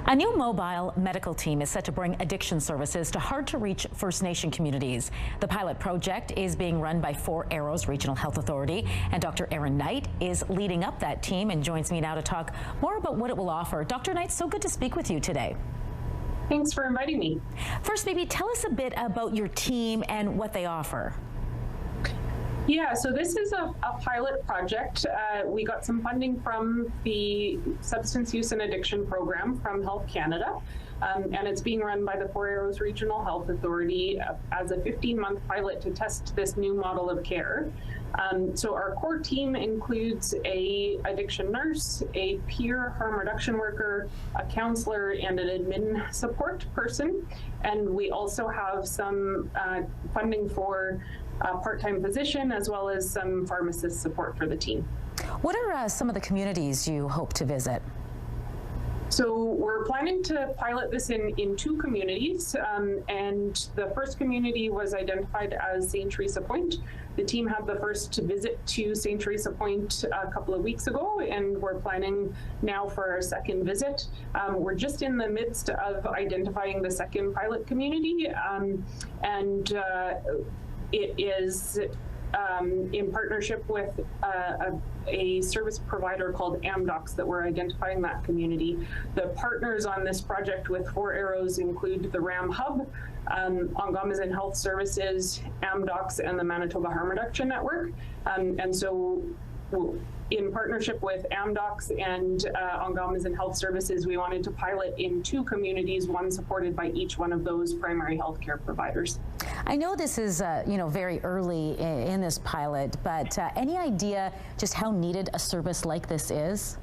A new mobile medical team is set to bring addiction services to hard-to-reach First Nation communities. The pilot project is being run by Four Arrows Regional Health Authority, and Dr. Erin Knight is leading up that team and joins me now to talk more about what it will offer. Dr. Knight, so good to speak with you today. Thanks for inviting me. First, maybe tell us a bit about your team and what they offer. Yeah, so this is a pilot project. We got some funding from the Substance Use and Addiction Program from Health Canada, and it's being run by the Four Arrows Regional Health Authority as a 15-month pilot to test this new model of care. So our core team includes a addiction nurse, a peer harm reduction worker, a counselor, and an admin support person. And we also have some funding for a part-time physician, as well as some pharmacist support for the team. What are some of the communities you hope to visit? So we're planning to pilot this in two communities, and the first community was identified as St. Teresa Point. The team had the first visit to St. Teresa Point a couple of weeks ago, and we're planning now for our second visit. We're just in the midst of identifying the second pilot community, and it is in partnership with a service provider called Amdocs that we're identifying that community. The partners on this project with Four Arrows include the RAM Hub, Ongamizin Health Services, Amdocs, and the Manitoba Harm Reduction Network. And so in partnership with Amdocs and Ongamizin Health Services, we wanted to pilot in two communities, one supported by each one of those primary health care providers. I know this is very early in this pilot, but any idea just how needed a service like this is?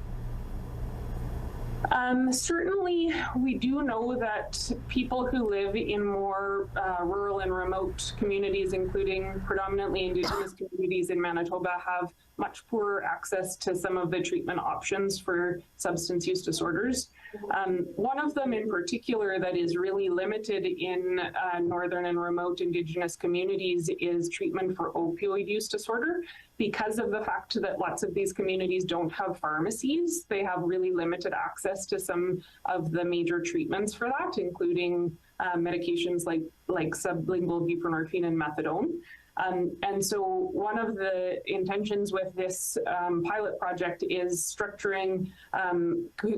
Certainly, we do know that people who live in more rural and remote communities, including predominantly Indigenous communities in Manitoba, have much poorer access to some of the treatment options for substance use disorders. One of them in particular that is really limited in northern and remote Indigenous communities is treatment for opioid use disorder. Because of the fact that lots of these communities don't have pharmacies, they have really limited access to some of the major treatments for that, including medications like sublingual buprenorphine and methadone. And so one of the intentions with this pilot project is structuring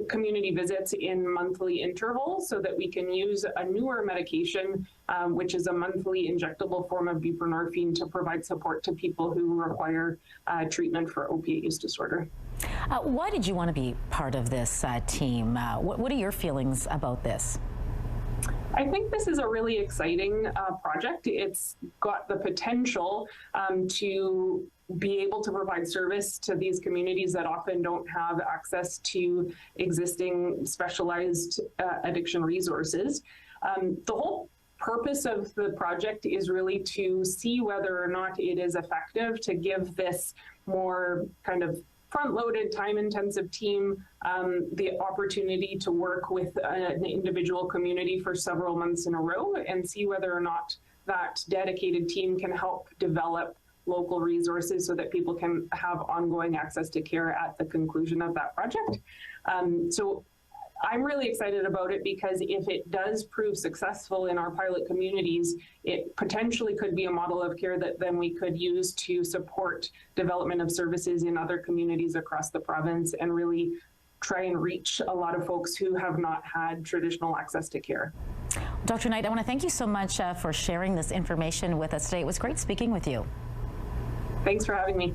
community visits in monthly intervals so that we can use a newer medication, which is a monthly injectable form of buprenorphine, to provide support to people who require treatment for opiate use disorder. Why did you want to be part of this team? What are your feelings about this? I think this is a really exciting project. It's got the potential to be able to provide service to these communities that often don't have access to existing specialized addiction resources. The whole purpose of the project is really to see whether or not it is effective to give this more kind of front-loaded, time-intensive team the opportunity to work with an individual community for several months in a row and see whether or not that dedicated team can help develop local resources so that people can have ongoing access to care at the conclusion of that project. So I'm really excited about it because if it does prove successful in our pilot communities, it potentially could be a model of care that then we could use to support development of services in other communities across the province and really try and reach a lot of folks who have not had traditional access to care. Dr. Knight, I want to thank you so much for sharing this information with us today. It was great speaking with you. Thanks for having me.